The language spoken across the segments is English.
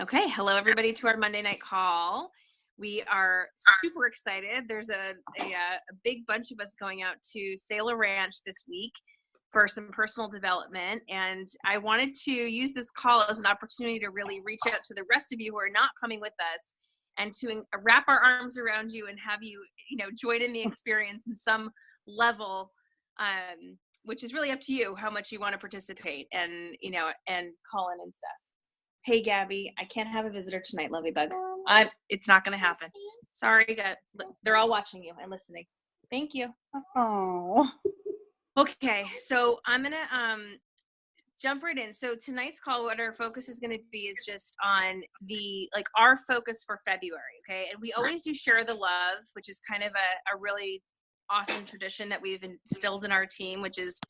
Okay, hello everybody to our Monday night call. We are super excited. There's a big bunch of us going out to Sailor Ranch this week for some personal development, and I wanted to use this call as an opportunity to really reach out to the rest of you who are not coming with us, and to wrap our arms around you and have you, join in the experience in some level, which is really up to you how much you want to participate and and call in and stuff. Hey, Gabby, I can't have a visitor tonight, Lovey Bug. It's not going to happen. Sorry, they're all watching you and listening. Thank you. Oh. Okay, so I'm going to jump right in. So tonight's call, what our focus is going to be is just on our focus for February, okay? And we always do Share the Love, which is kind of a really awesome tradition that we've instilled in our team, which is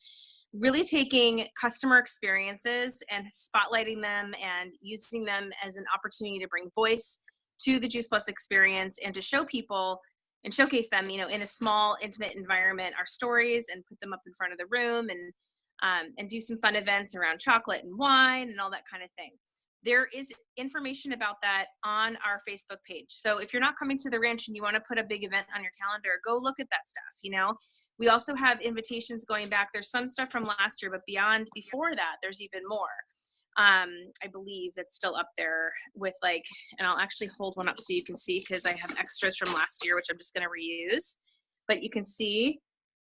really taking customer experiences and spotlighting them and using them as an opportunity to bring voice to the Juice Plus experience and to show people and showcase them, in a small, intimate environment, our stories, and put them up in front of the room and do some fun events around chocolate and wine and all that kind of thing. There is information about that on our Facebook page. So if you're not coming to the ranch and you want to put a big event on your calendar, go look at that stuff, We also have invitations going back. There's some stuff from last year, but before that, there's even more. I believe that's still up there with and I'll actually hold one up so you can see, because I have extras from last year, which I'm just going to reuse. But you can see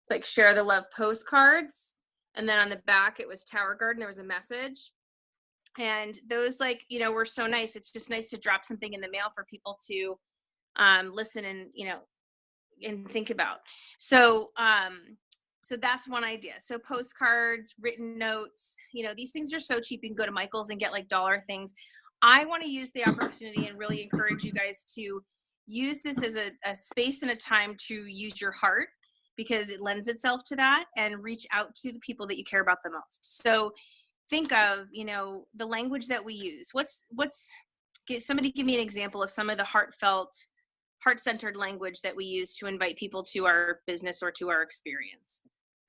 it's Share the Love postcards. And then on the back, it was Tower Garden. There was a message. And those were so nice. It's just nice to drop something in the mail for people to listen and, and think about. So that's one idea. So postcards, written notes, these things are so cheap. You can go to Michael's and get dollar things. I want to use the opportunity and really encourage you guys to use this as a space and a time to use your heart, because it lends itself to that, and reach out to the people that you care about the most. So think of, the language that we use. Somebody give me an example of some of the heart-centered language that we use to invite people to our business or to our experience.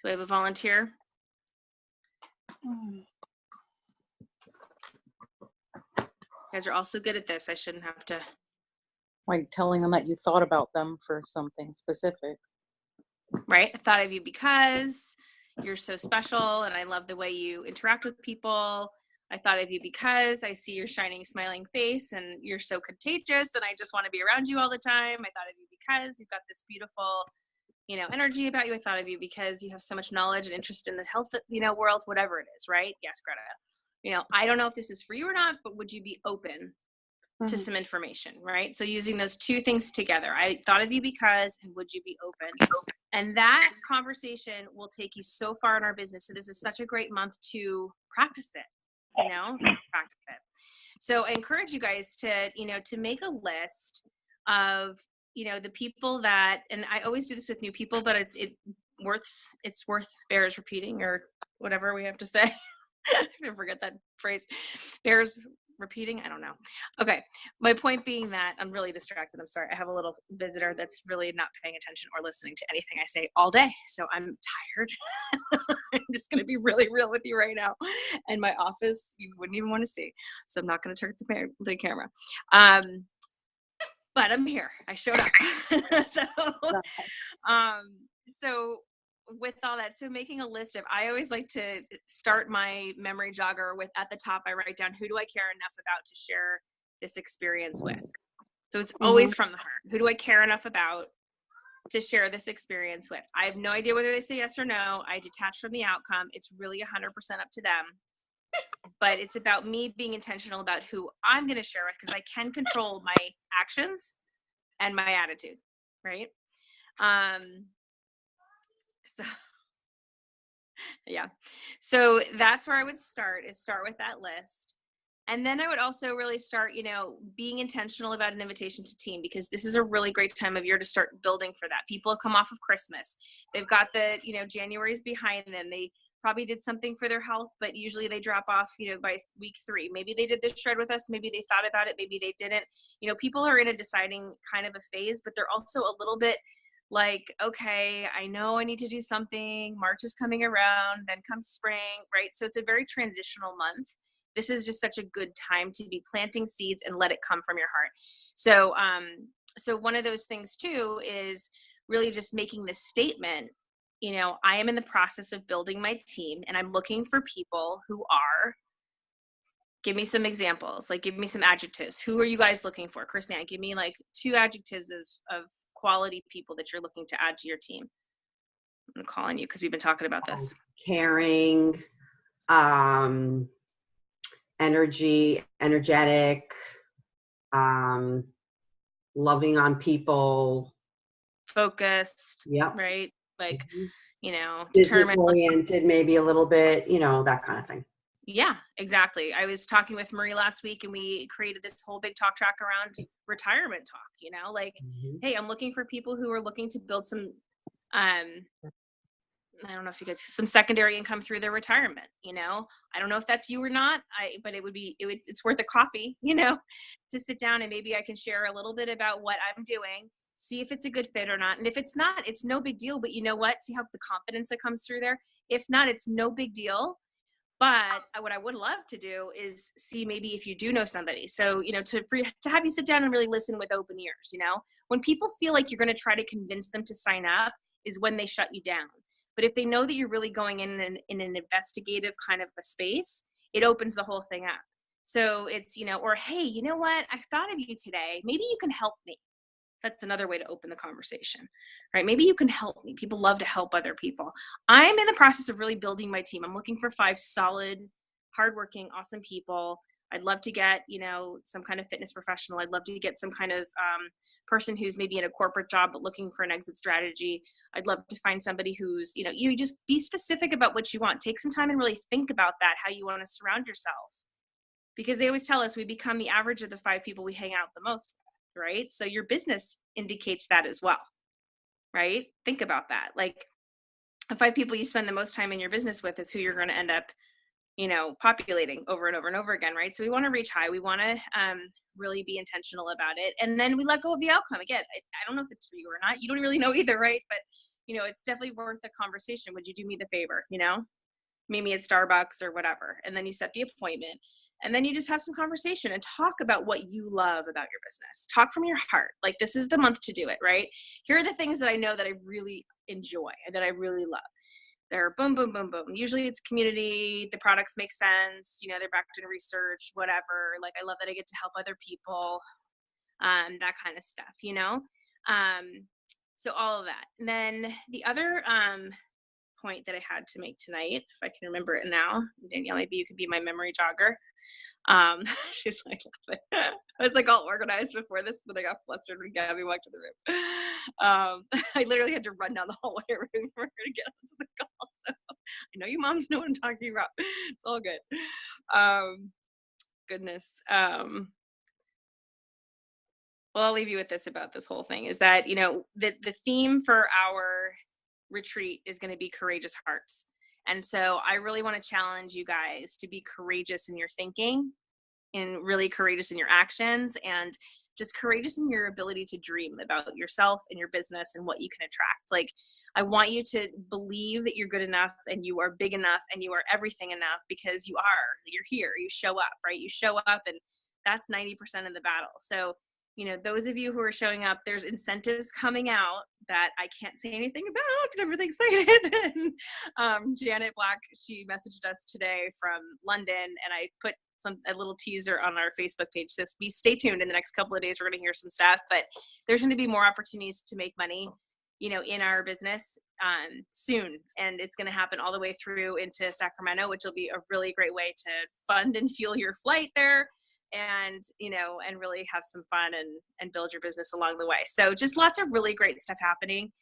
Do I have a volunteer? You guys are also good at this. I shouldn't have to. Like telling them that you thought about them for something specific. Right? I thought of you because you're so special and I love the way you interact with people. I thought of you because I see your shining, smiling face and you're so contagious and I just want to be around you all the time. I thought of you because you've got this beautiful, energy about you. I thought of you because you have so much knowledge and interest in the health, world, whatever it is, right? Yes, Greta. I don't know if this is for you or not, but would you be open to some information, right? So using those two things together, I thought of you because, and would you be open? And that conversation will take you so far in our business. So this is such a great month to practice it, practice it. So I encourage you guys to, to make a list of, the people that, and I always do this with new people, but it's worth bears repeating, or whatever we have to say. I forget that phrase. Bears repeating, I don't know. Okay, my point being that I'm really distracted. I'm sorry. I have a little visitor that's really not paying attention or listening to anything I say all day, so I'm tired. I'm just going to be really real with you right now. And my office, you wouldn't even want to see, so I'm not going to turn the camera. But I'm here. I showed up. So with all that, so making a list of, I always like to start my memory jogger with, at the top, I write down, who do I care enough about to share this experience with? So it's always from the heart. Who do I care enough about to share this experience with? I have no idea whether they say yes or no. I detach from the outcome. It's really 100% up to them. But it's about me being intentional about who I'm going to share with, because I can control my actions and my attitude, right? So yeah, so that's where I would start with that list. And then I would also really start, being intentional about an invitation to team, because this is a really great time of year to start building for that. People have come off of Christmas. They've got the, January's behind them. They probably did something for their health, but usually they drop off, by week 3. Maybe they did this shred with us. Maybe they thought about it. Maybe they didn't. People are in a deciding kind of a phase, but they're also a little bit okay, I know I need to do something. March is coming around, then comes spring, right? So it's a very transitional month. this is just such a good time to be planting seeds and let it come from your heart. So, so one of those things too is really just making this statement, I am in the process of building my team and I'm looking for people who are, give me some examples, like give me some adjectives. Who are you guys looking for? Chrisanne, give me like 2 adjectives of quality people that you're looking to add to your team. I'm calling you because we've been talking about this. Caring, energetic, loving on people. Focused, Yep. right? Like, Business determined. oriented, maybe a little bit, that kind of thing. Yeah, exactly. I was talking with Marie last week and we created this whole big talk track around retirement talk, like, hey, I'm looking for people who are looking to build some, I don't know if you guys, some secondary income through their retirement, I don't know if that's you or not, but it's worth a coffee, to sit down and maybe I can share a little bit about what I'm doing, see if it's a good fit or not. And if it's not, it's no big deal, but you know what? See how the confidence that comes through there? If not, it's no big deal. But what I would love to do is see maybe if you do know somebody. So, to have you sit down and really listen with open ears, when people feel like you're going to try to convince them to sign up is when they shut you down. But if they know that you're really going in an investigative kind of a space, it opens the whole thing up. So it's, or, hey, you know what? I thought of you today. Maybe you can help me. That's another way to open the conversation, right? Maybe you can help me. People love to help other people. I'm in the process of really building my team. I'm looking for 5 solid, hardworking, awesome people. I'd love to get, some kind of fitness professional. I'd love to get some kind of person who's maybe in a corporate job, but looking for an exit strategy. I'd love to find somebody who's, you just be specific about what you want. Take some time and really think about that, how you want to surround yourself. Because they always tell us we become the average of the 5 people we hang out the most with. Right? So your business indicates that as well, right? Think about that. Like the 5 people you spend the most time in your business with is who you're going to end up, populating over and over and over again, right? So we want to reach high. We want to really be intentional about it. And then we let go of the outcome. Again, I don't know if it's for you or not. You don't really know either, right? But, it's definitely worth the conversation. Would you do me the favor, meet me at Starbucks or whatever? And then you set the appointment. And then you just have some conversation and talk about what you love about your business. Talk from your heart. Like, this is the month to do it, right? Here are the things that I know that I really enjoy and that I really love. They're boom, boom, boom, boom. Usually it's community. The products make sense. They're backed in research, whatever. Like, I love that I get to help other people, that kind of stuff, so all of that. And then the other point that I had to make tonight, if I can remember it now, Danielle, maybe you could be my memory jogger. She's like laughing. I was like all organized before this, but I got flustered when Gabby walked in the room. I literally had to run down the hallway for her to get onto the call. So I know you moms know what I'm talking about. It's all good. Goodness. Well, I'll leave you with this about this whole thing is that, the theme for our retreat is going to be courageous hearts. And so I really want to challenge you guys to be courageous in your thinking and really courageous in your actions and just courageous in your ability to dream about yourself and your business and what you can attract. Like, I want you to believe that you're good enough and you are big enough and you are everything enough because you are. You're here. You show up, right? You show up, and that's 90% of the battle. So, those of you who are showing up, there's incentives coming out that I can't say anything about, but I'm really excited. And Janet Black, she messaged us today from London, and I put a little teaser on our Facebook page. So stay tuned. In the next couple of days, we're going to hear some stuff, but there's going to be more opportunities to make money, in our business soon. And it's going to happen all the way through into Sacramento, which will be a really great way to fund and fuel your flight there. And, and really have some fun and build your business along the way. So just lots of really great stuff happening.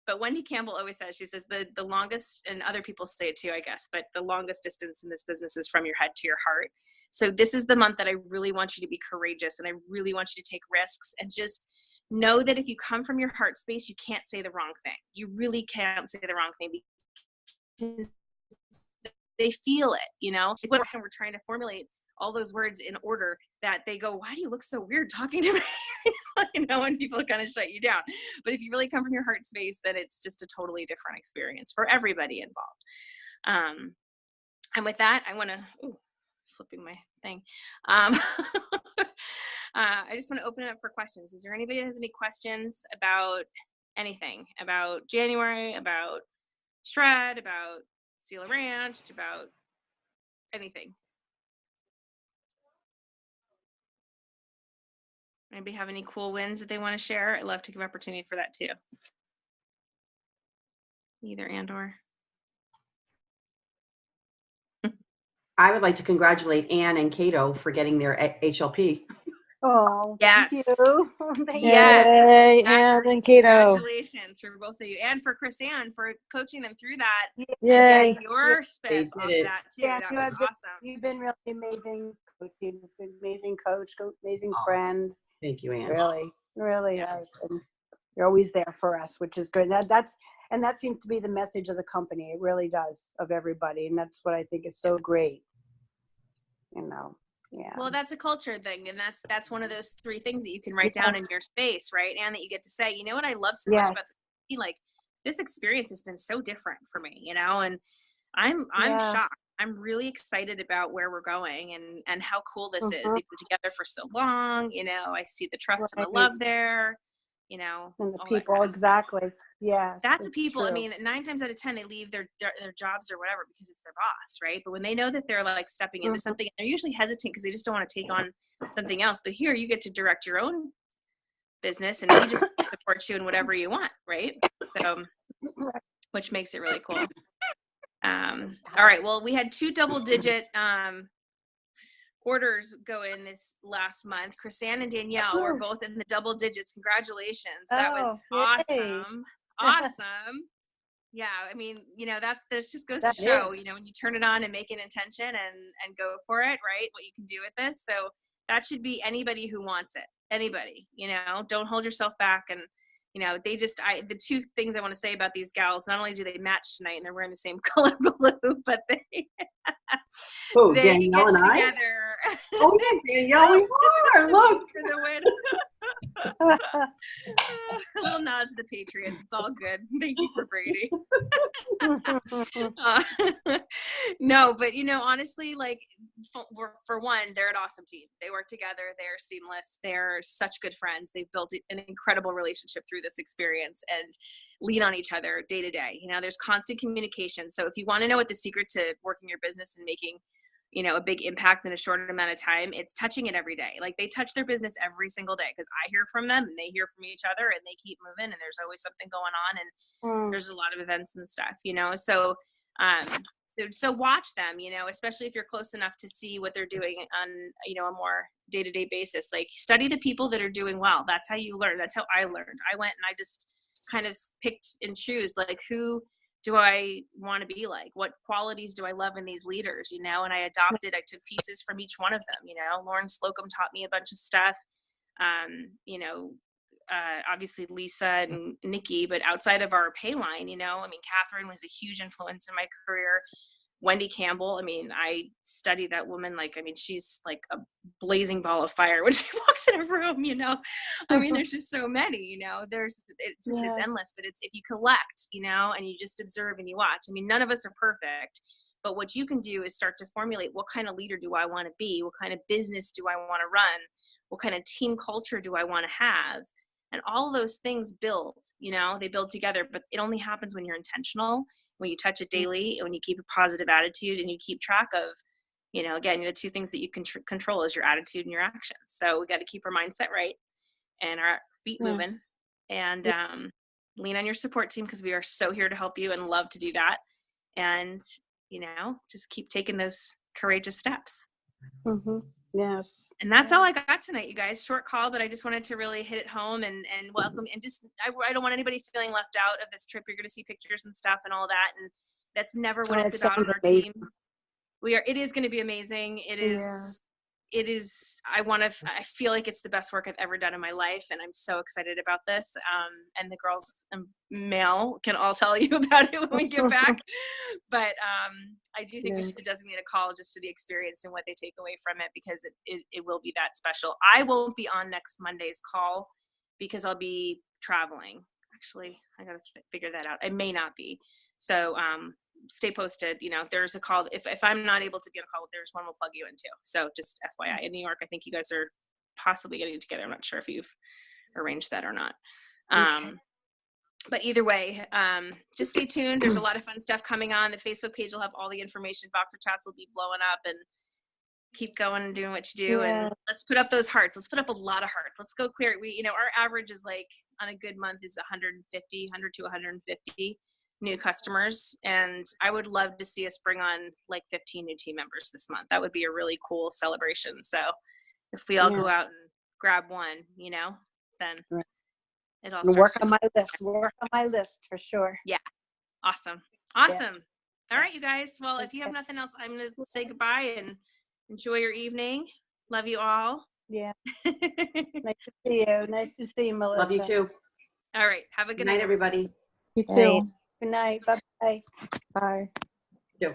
But Wendy Campbell always says, she says the longest, and other people say it too, I guess, but the longest distance in this business is from your head to your heart. So this is the month that I really want you to be courageous, and I really want you to take risks, and just know that if you come from your heart space, you can't say the wrong thing. You really can't say the wrong thing because they feel it, When we're trying to formulate all those words in order that they go, why do you look so weird talking to me? And people kind of shut you down. But if you really come from your heart space, then it's just a totally different experience for everybody involved. And with that, I want to flipping my thing. I just want to open it up for questions. Is there anybody that has any questions about anything, about January, about Shred, about Seal Ranch, about anything? Anybody have any cool wins that they want to share? I'd love to give opportunity for that too. Either and or. I would like to congratulate Anne and Cato for getting their HLP. Oh, Yes. thank you. Thank you. Yay, Anne and Cato. Congratulations for both of you, and for Chrisanne for coaching them through that. Yay. And your spiff off did it. that too. Yeah, That you was have been- awesome. You've been really amazing. You've been amazing coach, amazing Oh, friend. Thank you, Anne. Really. Yeah. And you're always there for us, which is good. That seems to be the message of the company. It really does, of everybody, and that's what I think is so great. Yeah. Well, that's a culture thing, and that's one of those 3 things that you can write down in Yes. your space, right? And that you get to say, you know what I love so much Yes. about this, like this experience has been so different for me, and I'm Yeah. shocked. I'm really excited about where we're going and how cool this is. Mhm. They've been together for so long, I see the trust and the Right. love there, And the all that people, kind of stuff. exactly. Yes. That's it's people. I true. mean, 9 times out of 10, they leave their jobs or whatever because it's their boss, right? But when they know that they're like stepping into Mhm. something, they're usually hesitant because they just don't want to take on something else. But here, you get to direct your own business, and we just support you in whatever you want, right? So, which makes it really cool. All right. Well, we had 2 double-digit orders go in this last month. Chrisanne and Danielle were both in the double digits. Congratulations. That was Oh, yay. awesome. Awesome. Yeah, I mean, this just goes That to show, is. when you turn it on and make an intention and go for it, right? What you can do with this. So that should be anybody who wants it. Anybody, don't hold yourself back. And the 2 things I want to say about these gals, not only do they match tonight and they're wearing the same color blue, but they Oh, they Danielle get and I? together. Oh, yeah, Danielle, we are. Look. For the win. A little nod to the Patriots. It's all good. Thank you for Brady. No, but honestly, like for one, they're an awesome team. They work together. They're seamless. They're such good friends. They've built an incredible relationship through this experience and lean on each other day to day. There's constant communication. So if you want to know what the secret to working your business and making a big impact in a short amount of time, it's touching it every day. Like they touch their business every single day because I hear from them and they hear from each other and they keep moving and there's always something going on and there's a lot of events and stuff, so watch them, especially if you're close enough to see what they're doing on, a more day-to-day basis. Like study the people that are doing well. That's how you learn. That's how I learned. I went and I just kind of picked and choose, like, who do I want to be like? What qualities do I love in these leaders, and I took pieces from each one of them. Lauren Slocum taught me a bunch of stuff. Obviously Lisa and Nikki, but outside of our pay line, Catherine was a huge influence in my career. Wendy Campbell, I study that woman, she's like a blazing ball of fire when she walks in a room, there's just so many, it's endless, but it's, if you collect, and you just observe and you watch, none of us are perfect, but what you can do is start to formulate, what kind of leader do I want to be? What kind of business do I want to run? What kind of team culture do I want to have? And all of those things build, they build together, but it only happens when you're intentional, when you touch it daily, and when you keep a positive attitude and you keep track of, again, the 2 things that you can control is your attitude and your actions. So we got to keep our mindset right and our feet moving and lean on your support team because we are so here to help you and love to do that. And, just keep taking those courageous steps. Mm-hmm. Yes. And that's all I got tonight, you guys. Short call, but I just wanted to really hit it home and welcome. And just, I don't want anybody feeling left out of this trip. You're going to see pictures and stuff and all that. And that's never what it's about on our team. It is going to be amazing. I feel like it's the best work I've ever done in my life. And I'm so excited about this. And the girls and Mel can all tell you about it when we get back. But I do think we should designate a call just to the experience and what they take away from it, because it will be that special. I won't be on next Monday's call because I'll be traveling. Actually, I got to figure that out. I may not be. So stay posted. You know, there's a call. If I'm not able to be on a call, there's one we'll plug you into. So just FYI, in New York, I think you guys are possibly getting together. I'm not sure if you've arranged that or not. Okay. But either way, just stay tuned. There's a lot of fun stuff coming on. The Facebook page will have all the information. Voxer chats will be blowing up, and keep going and doing what you do. Yeah. And let's put up those hearts. Let's put up a lot of hearts. Let's go clear. Our average is like on a good month is 100 to 150 new customers. And I would love to see us bring on like 15 new team members this month. That would be a really cool celebration. So if we all go out and grab one, then Right. it all And starts work to on my list. Work on my list for sure. Awesome. All right, you guys. Well, if you have nothing else, I'm going to say goodbye and enjoy your evening. Love you all. Yeah. Nice to see you. Nice to see you, Melissa. Love you too. All right. Have a good Good night, everybody. You too. Nice. Good night. Bye-bye. Bye. You too.